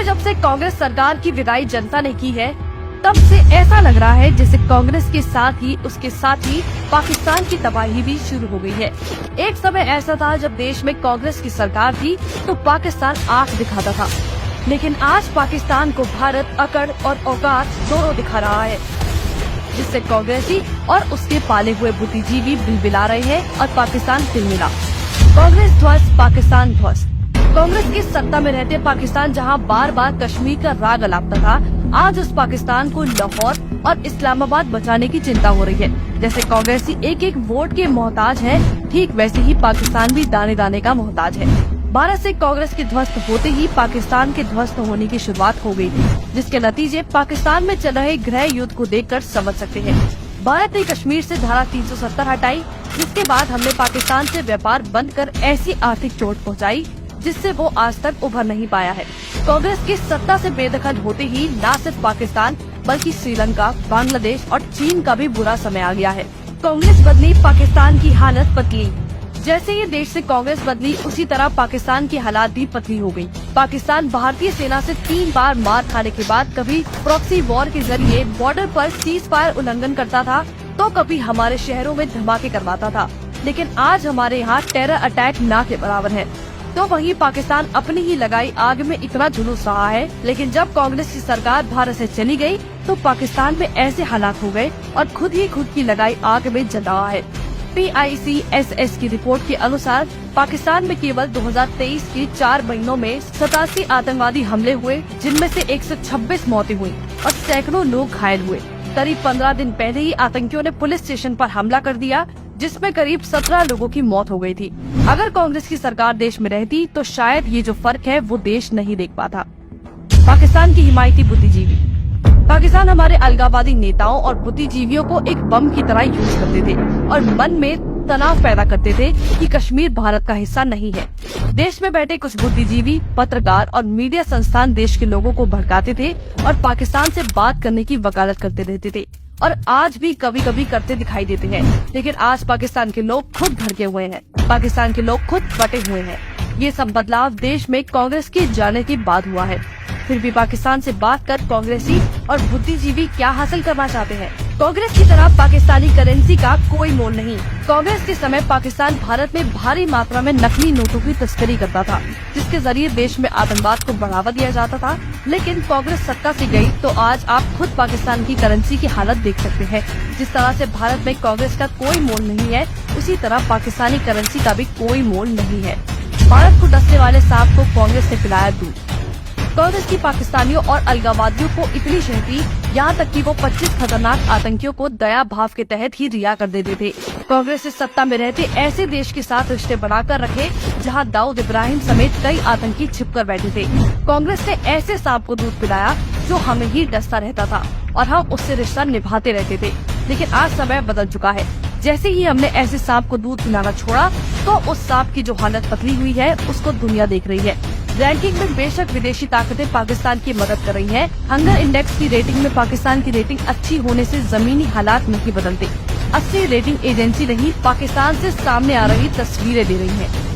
जब से कांग्रेस सरकार की विदाई जनता ने की है, तब से ऐसा लग रहा है जैसे कांग्रेस के साथ ही पाकिस्तान की तबाही भी शुरू हो गई है। एक समय ऐसा था जब देश में कांग्रेस की सरकार थी तो पाकिस्तान आंख दिखाता था, लेकिन आज पाकिस्तान को भारत अकड़ और औकात दोनों दिखा रहा है, जिससे कांग्रेसी और उसके पाले हुए बुद्धिजीवी बिलबिला रहे हैं और पाकिस्तान तिलमिला। कांग्रेस ध्वस्त, पाकिस्तान ध्वस्त। कांग्रेस की सत्ता में रहते पाकिस्तान जहां बार बार कश्मीर का राग अलापता था, आज उस पाकिस्तान को लाहौर और इस्लामाबाद बचाने की चिंता हो रही है। जैसे कांग्रेसी एक एक वोट के मोहताज है, ठीक वैसे ही पाकिस्तान भी दाने दाने का मोहताज है। भारत से कांग्रेस के ध्वस्त होते ही पाकिस्तान के ध्वस्त होने की शुरुआत हो गई थी, जिसके नतीजे पाकिस्तान में चल रहे गृह युद्ध को देखकर समझ सकते हैं। भारत ने कश्मीर से धारा 370 हटाई, जिसके बाद हमने पाकिस्तान से व्यापार बंद कर ऐसी आर्थिक चोट पहुंचाई जिससे वो आज तक उभर नहीं पाया है। कांग्रेस की सत्ता से बेदखल होते ही न सिर्फ पाकिस्तान बल्कि श्रीलंका, बांग्लादेश और चीन का भी बुरा समय आ गया है। कांग्रेस बदली, पाकिस्तान की हालत पतली। जैसे ये देश से कांग्रेस बदली, उसी तरह पाकिस्तान की हालात भी पतली हो गई। पाकिस्तान भारतीय सेना से 3 बार मार खाने के बाद कभी प्रॉक्सी वॉर के जरिए बॉर्डर पर सीज फायर उल्लंघन करता था, तो कभी हमारे शहरों में धमाके करवाता था। लेकिन आज हमारे यहाँ टेरर अटैक ना के बराबर है। तो वहीं पाकिस्तान अपनी ही लगाई आग में इतना झुलस रहा है, लेकिन जब कांग्रेस की सरकार भारत से चली गई तो पाकिस्तान में ऐसे हालात हो गए और खुद की लगाई आग में जल रहा है। PICSS की रिपोर्ट के अनुसार पाकिस्तान में केवल 2023 के 4 महीनों में 87 आतंकवादी हमले हुए, जिनमें से 126 मौतें हुई और सैकड़ों लोग घायल हुए। करीब 15 दिन पहले ही आतंकियों ने पुलिस स्टेशन पर हमला कर दिया, जिसमें करीब 17 लोगों की मौत हो गई थी। अगर कांग्रेस की सरकार देश में रहती तो शायद ये जो फर्क है वो देश नहीं देख पाता। पाकिस्तान की हिमायती बुद्धिजीवी। पाकिस्तान हमारे अलगाववादी नेताओं और बुद्धिजीवियों को एक बम की तरह यूज करते थे और मन में तनाव पैदा करते थे कि कश्मीर भारत का हिस्सा नहीं है। देश में बैठे कुछ बुद्धिजीवी, पत्रकार और मीडिया संस्थान देश के लोगों को भड़काते थे और पाकिस्तान से बात करने की वकालत करते रहते थे, और आज भी कभी कभी करते दिखाई देते हैं। लेकिन आज पाकिस्तान के लोग खुद भड़के हुए हैं, पाकिस्तान के लोग खुद बटे हुए हैं। ये सब बदलाव देश में कांग्रेस के जाने के बाद हुआ है। फिर भी पाकिस्तान से बात कर कांग्रेसी और बुद्धिजीवी क्या हासिल करना चाहते हैं? कांग्रेस की तरह पाकिस्तानी करेंसी का कोई मोल नहीं। कांग्रेस के समय पाकिस्तान भारत में भारी मात्रा में नकली नोटों की तस्करी करता था, जिसके जरिए देश में आतंकवाद को बढ़ावा दिया जाता था। लेकिन कांग्रेस सत्ता से गई तो आज आप खुद पाकिस्तान की करेंसी की हालत देख सकते हैं। जिस तरह से भारत में कांग्रेस का कोई मोल नहीं है, उसी तरह पाकिस्तानी करेंसी का भी कोई मोल नहीं है। भारत को डसने वाले सांप को कांग्रेस ने पिलाया दूध। कांग्रेस की पाकिस्तानियों और अलगाववादियों को इतनी शह थी, यहाँ तक कि वो 25 खतरनाक आतंकियों को दया भाव के तहत ही रिहा कर देते थे। कांग्रेस से सत्ता में रहते ऐसे देश के साथ रिश्ते बनाकर रखे जहाँ दाऊद इब्राहिम समेत कई आतंकी छिपकर बैठे थे। कांग्रेस ने ऐसे सांप को दूध पिलाया जो हमें ही डसता रहता था और हम उससे रिश्ता निभाते रहते थे। लेकिन आज समय बदल चुका है। जैसे ही हमने ऐसे सांप को दूध पिलाना छोड़ा तो उस सांप की जो हालत पतली हुई है उसको दुनिया देख रही है। रैंकिंग में बेशक विदेशी ताकतें पाकिस्तान की मदद कर रही हैं। हंगर इंडेक्स की रेटिंग में पाकिस्तान की रेटिंग अच्छी होने से जमीनी हालात नहीं बदलते। असली रेटिंग एजेंसी नहीं, पाकिस्तान से सामने आ रही तस्वीरें दे रही हैं।